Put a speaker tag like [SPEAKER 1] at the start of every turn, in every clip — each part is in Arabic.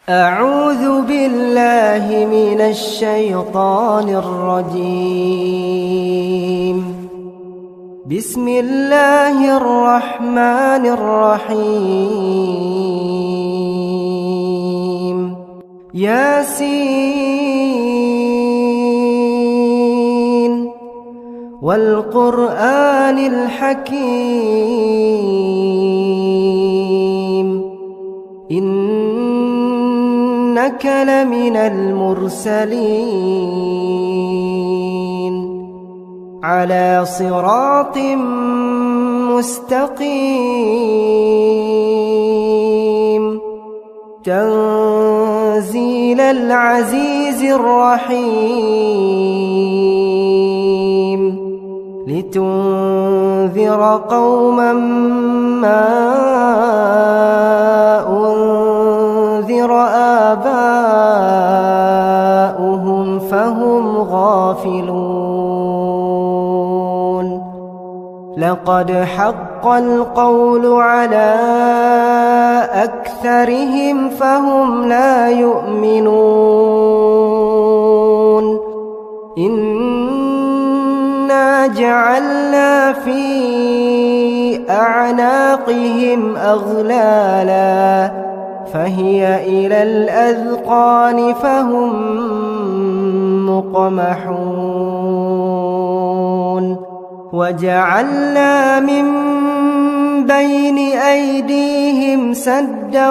[SPEAKER 1] أعوذ بالله من الشيطان الرجيم. بسم الله الرحمن الرحيم. ياسين والقرآن الحكيم إنك لمن المرسلين على صراط مستقيم تنزيل العزيز الرحيم لتنذر قوما ما أنذر آباؤهم فهم غافلون. لقد حق القول على أكثرهم فهم لا يؤمنون. إنا جعلنا في أعناقهم أغلالا فهي إلى الأذقان فهم مقمحون. وجعلنا من بين أيديهم سدا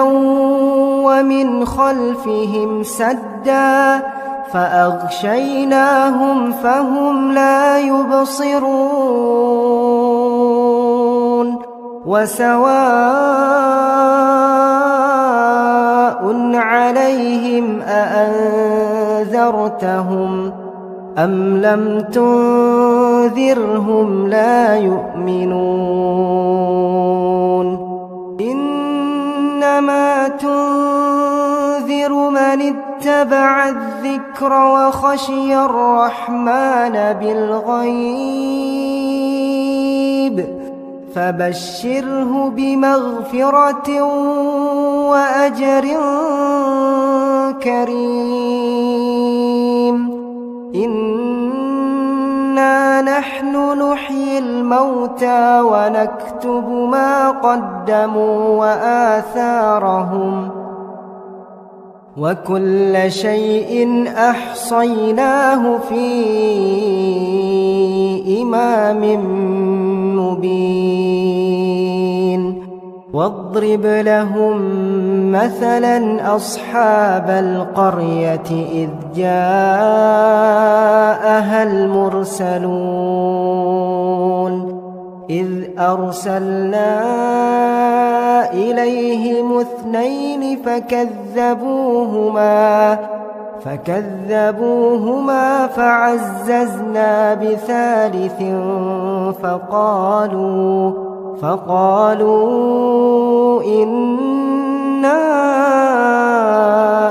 [SPEAKER 1] ومن خلفهم سدا فأغشيناهم فهم لا يبصرون. وسواء عليهم أأنذرتهم أم لم تنذرهم لا يؤمنون. إنما تنذر من اتبع الذكر وخشي الرحمن بالغيب فبشره بمغفرة وأجر كريم. إنا نحن نحيي الموتى ونكتب ما قدموا وآثارهم وكل شيء أحصيناه في إمام مبين. واضرب لهم مثلا أصحاب القرية إذ جاءها المرسلون إذ أرسلنا إليهم اثنين فكذبوهما فعززنا بثالث فقالوا إنا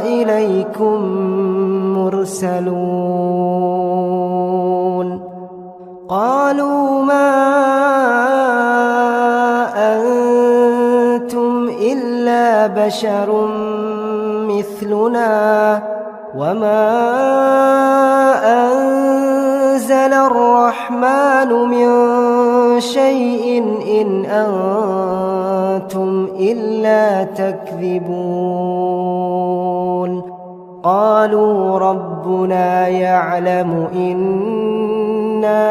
[SPEAKER 1] إليكم مرسلون. قالوا ما أنتم إلا بشر مثلنا وما أنزل الرحمن من شيء إن أنتم إلا تكذبون. قالوا ربنا يعلم إنا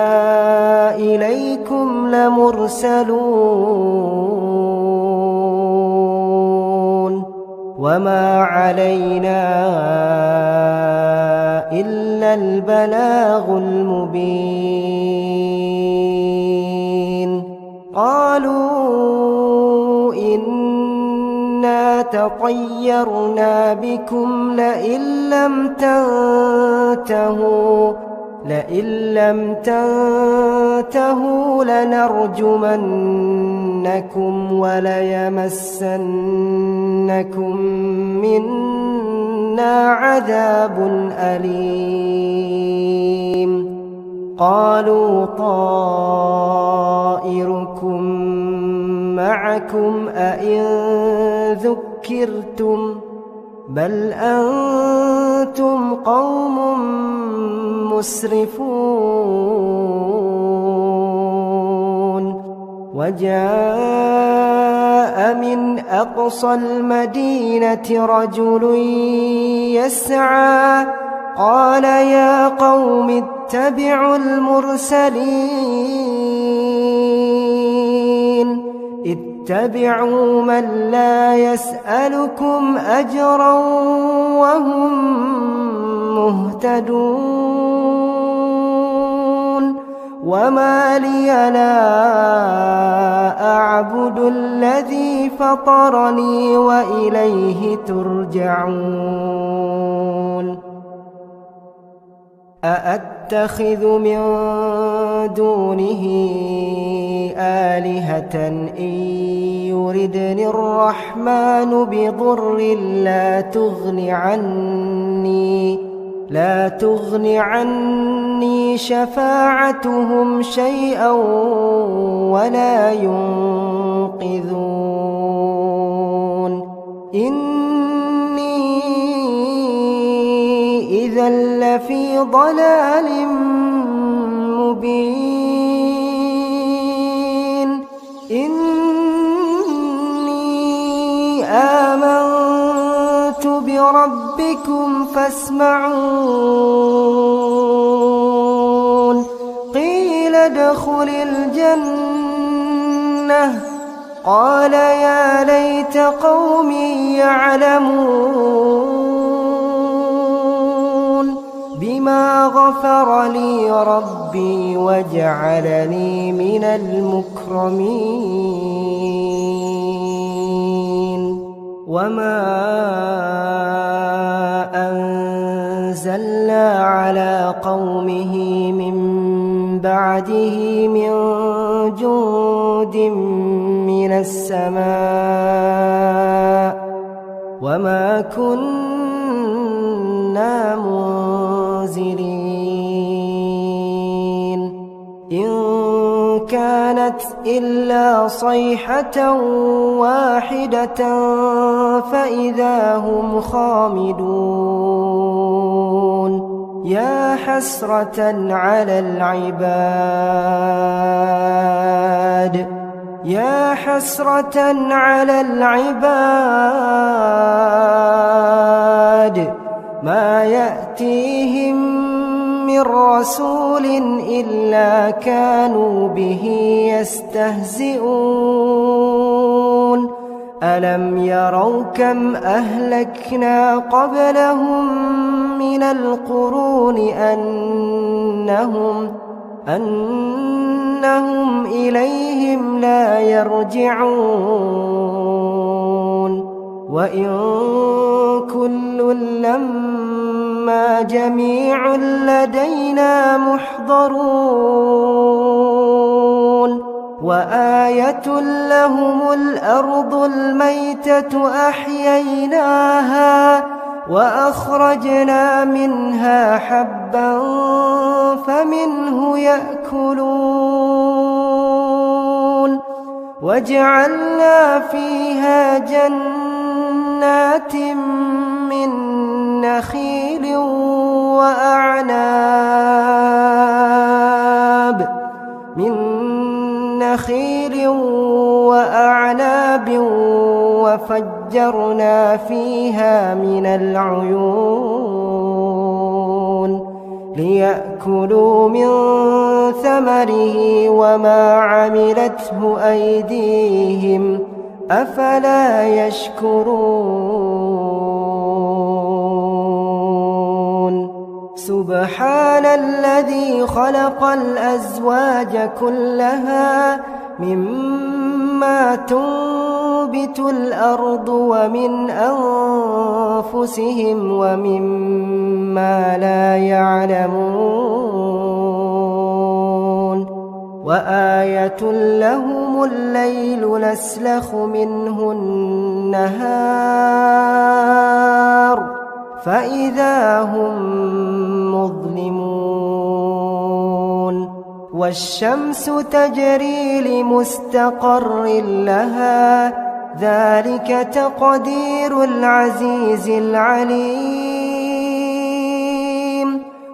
[SPEAKER 1] إليكم لمرسلون وما علينا إلا البلاغ المبين. قالوا إنا تطيرنا بكم لئن لم تنتهوا لنرجمنكم وليمسنكم منا عذاب أليم. قالوا طائركم معكم أئن ذكرتم بل أنتم قوم مسرفون وجاء من أقصى المدينة رجل يسعى قال يا قوم اتبعوا المرسلين اتبعوا من لا يسألكم أجرا وهم مهتدون وما لي لا أعبد الذي فطرني وإليه ترجعون أأتخذ من دونه آلهة إن يردني الرحمن بضر لا تغن عني شفاعتهم شيئا ولا ينقذون إني إذا لفي ضلال مبين إني آمنت بربكم فاسمعون قيل ادخل الجنة قال يا ليت قومي يعلمون بما غفر لي ربي وجعلني من المكرمين وما أنزلنا على قومه من بعده من جند من السماء وما كنا منزلين إن كانت إلا صيحة واحدة فإذا هم خامدون يا حسرة على العباد ما يأتيهم من رسول إلا كانوا به يستهزئون ألم يروا كم أهلكنا قبلهم من القرون أنهم إليهم لا يرجعون وإن كل لما جميع لدينا محضرون وآية لهم الأرض الميتة أحييناها وأخرجنا منها حبا فمنه يأكلون وجعلنا فيها جنات من نخيل وأعناب وفجرنا فيها من العيون ليأكلوا من ثمره وما عملته أيديهم أفلا يشكرون سبحان الذي خلق الأزواج كلها مما تنبت الأرض ومن أنفسهم ومما لا يعلمون وآية لهم الليل نسلخ منه النهار فإذا هم مظلمون والشمس تجري لمستقر لها ذلك تقدير العزيز العليم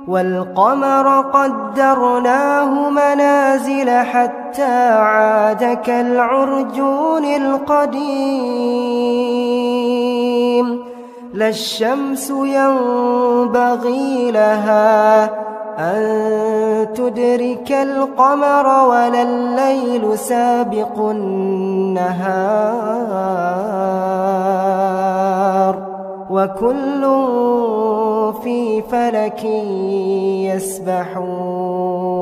[SPEAKER 1] والقمر قدرناه منازل حتى عاد كالعرجون القديم لا الشمس ينبغي لها أن تدرك القمر ولا الليل سابق النهار وكل في فلك يسبحون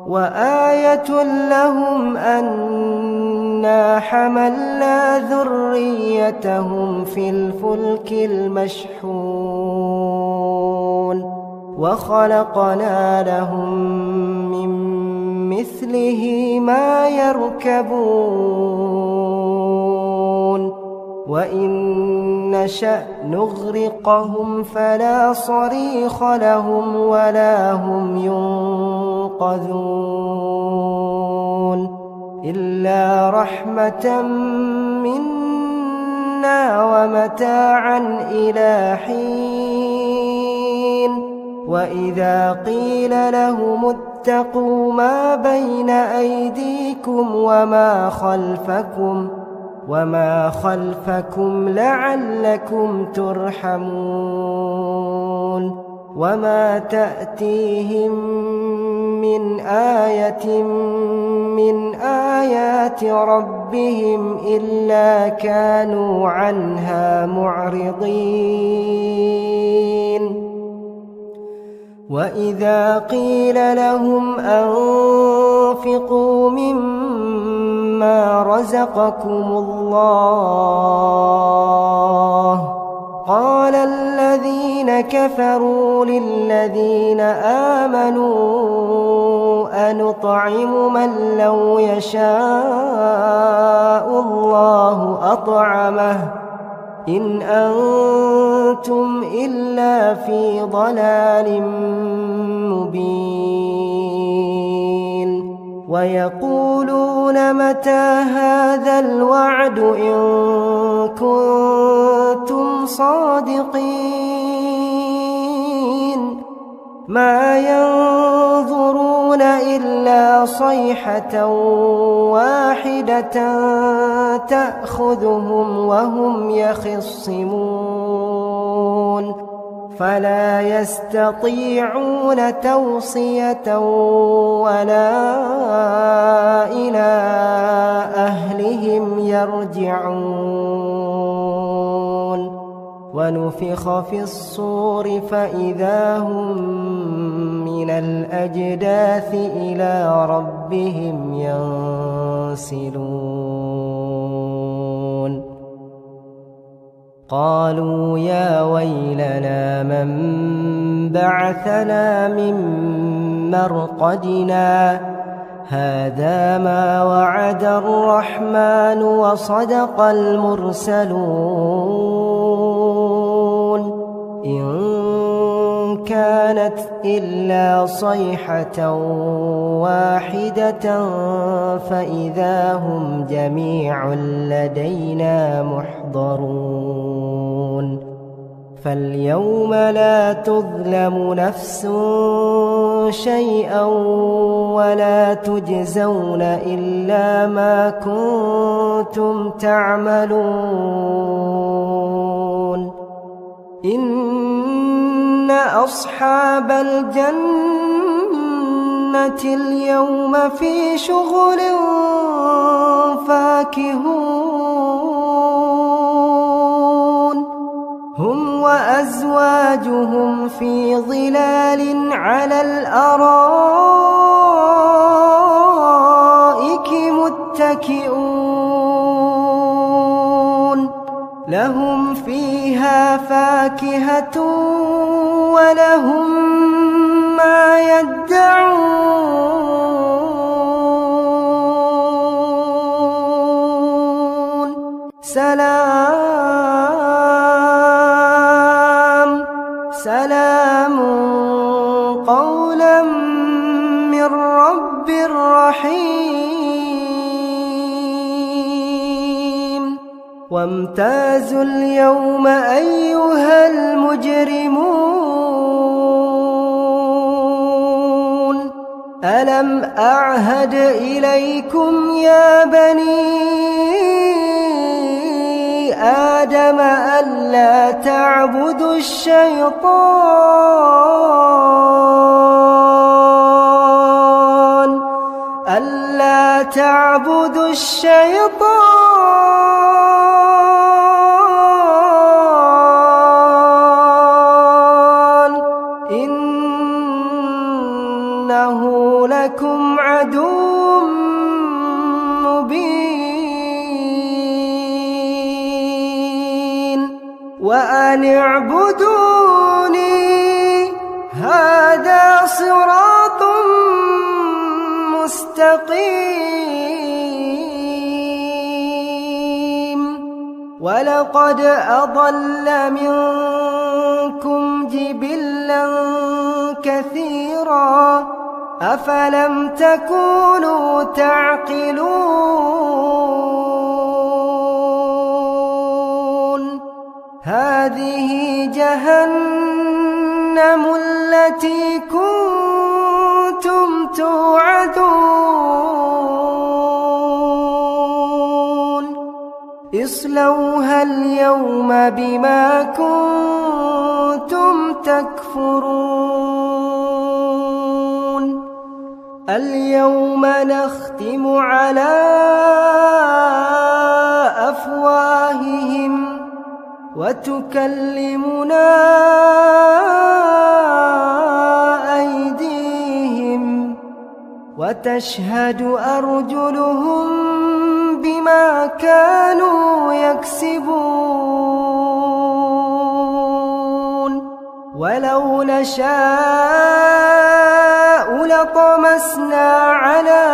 [SPEAKER 1] وآية لهم أنا حملنا ذريتهم في الفلك المشحون وخلقنا لهم من مثله ما يركبون وإن نشأ نغرقهم فلا صريخ لهم ولا هم ينقذون إلا رحمة منا ومتاعا إلى حين وإذا قيل لهم اتقوا ما بين أيديكم وما خلفكم لعلكم ترحمون وما تأتيهم من آية من آيات ربهم إلا كانوا عنها معرضين وإذا قيل لهم أنفقوا مما رزقكم الله قال الذين كفروا للذين آمنوا أنطعم من لو يشاء الله أطعمه إن أنتم إلا في ضلال مبين ويقولون متى هذا الوعد إن كنتم صادقين ما ينظرون إلا صيحة واحدة تأخذهم وهم يخصمون فلا يستطيعون توصية ولا إلى أهلهم يرجعون ونفخ في الصور فإذا هم من الأجداث إلى ربهم ينسلون قالوا يا ويلنا من بعثنا من مرقدنا هذا ما وعد الرحمن وصدق المرسلون إن كانت إلا صيحة واحدة فإذا هم جميع لدينا محضرون فاليوم لا تظلم نفس شيئا ولا تجزون إلا ما كنتم تعملون إن أصحاب الجنة اليوم في شغل فاكهون هم وأزواجهم في ظلال على الأرائك متكئون لهم فيها فاكهة ولهم ما يدعون سلام قولا من رب رحيم وامتازوا اليوم أيها المجرمون ألم أعهد إليكم يا بني آدم ألا تعبدوا الشيطان إنه لكم عدو مبين وأن اعبدوني هذا صراط مستقيم ولقد أضل منكم جبلا كثيرا أفلم تكونوا تعقلون هذه جهنم التي كنتم توعدون اصلوها اليوم بما كنتم تكفرون اليوم نختم على أفواههم وتكلمنا أيديهم وتشهد أرجلهم بما كانوا يكسبون ولو نشاء لطمسنا على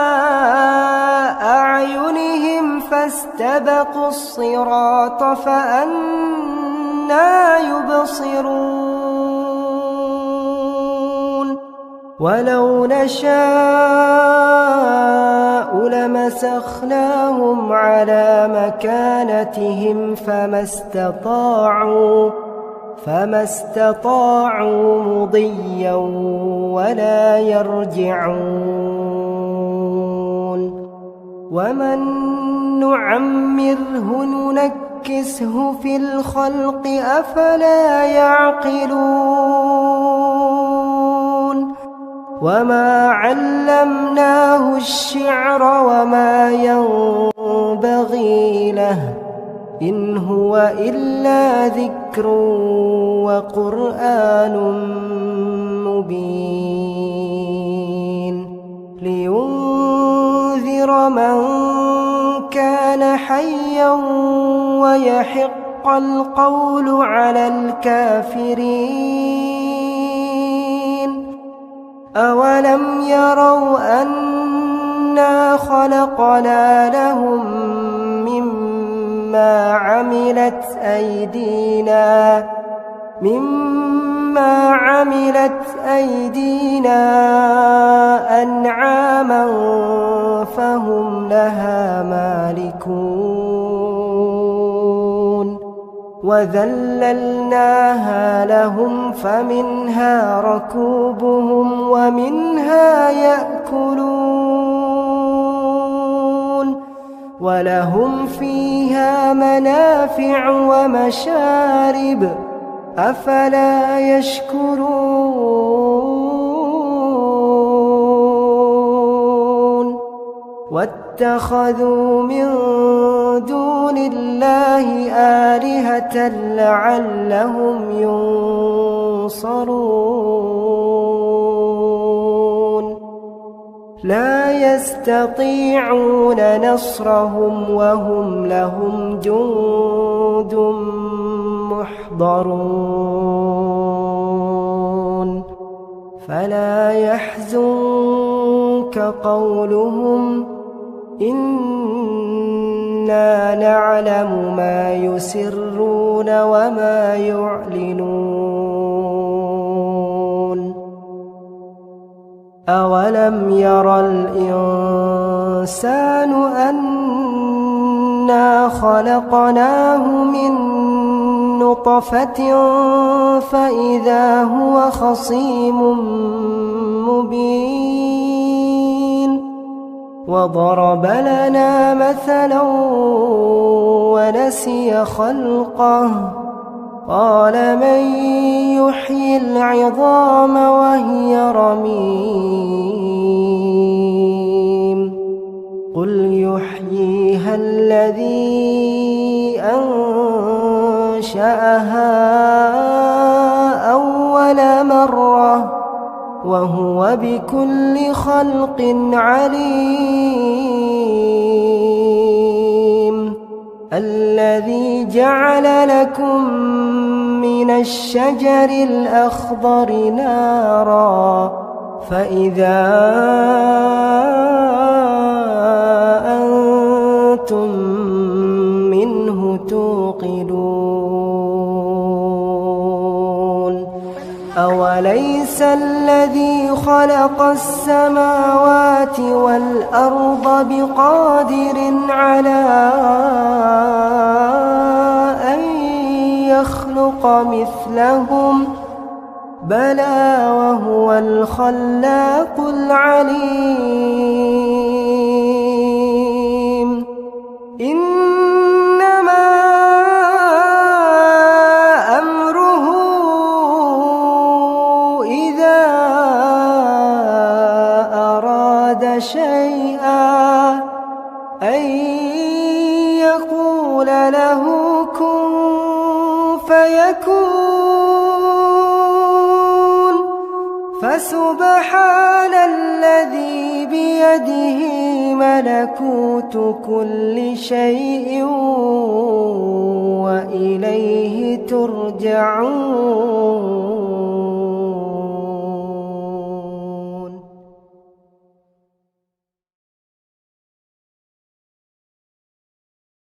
[SPEAKER 1] أعينهم فاستبقوا الصراط فأنى يبصرون ولو نشاء لمسخناهم على مكانتهم فما استطاعوا مضيا ولا يرجعون ومن نعمره ننكسه في الخلق أفلا يعقلون وما علمناه الشعر وما ينبغي له إن هو إلا ذكر وقرآن مبين لينذر من كان حيا ويحق القول على الكافرين أولم يروا أنا خلقنا لهم مما عملت أيدينا أنعاما فهم لها مالكون وذللناها لهم فمنها ركوبهم ومنها يأكلون ولهم فيها منافع ومشارب أفلا يشكرون واتخذوا من دون الله آلهة لعلهم ينصرون لا يستطيعون نصرهم وهم لهم جند محضرون فلا يحزنك قولهم إنا نعلم ما يسرون وما يعلنون أولم ير الإنسان أنا خلقناه من نطفة أمشاج نبتليه فجعلناه سميعا بصيرا أولم ير الإنسان أنا خلقناه من نطفة أمشاج نبتليه فجعلناه سميعا بصيرا أولم ير الإنسان أنا خلقناه من نطفة أمشاج نبتليه فجعلناه سميعا بصيرا إنا خلقناه من نطفة فإذا هو خصيم مبين وضرب لنا مثلا ونسي خلقه قال من يحيي العظام وهي رميم قل يحييها الذي أنشأها أول مرة وهو بكل خلق عليم الذي جعل لكم من الشجر الأخضر نارا فإذا أنتم منه توقدون أوليس الذي خلق السماوات والأرض بقادر على أن يخلق مثلهم بلى وهو الخلاق العليم إنما أمره إذا أراد شيئا أن يقول له كن فيكون فسبحان الذي بيده ملكوت كل شيء وإليه ترجعون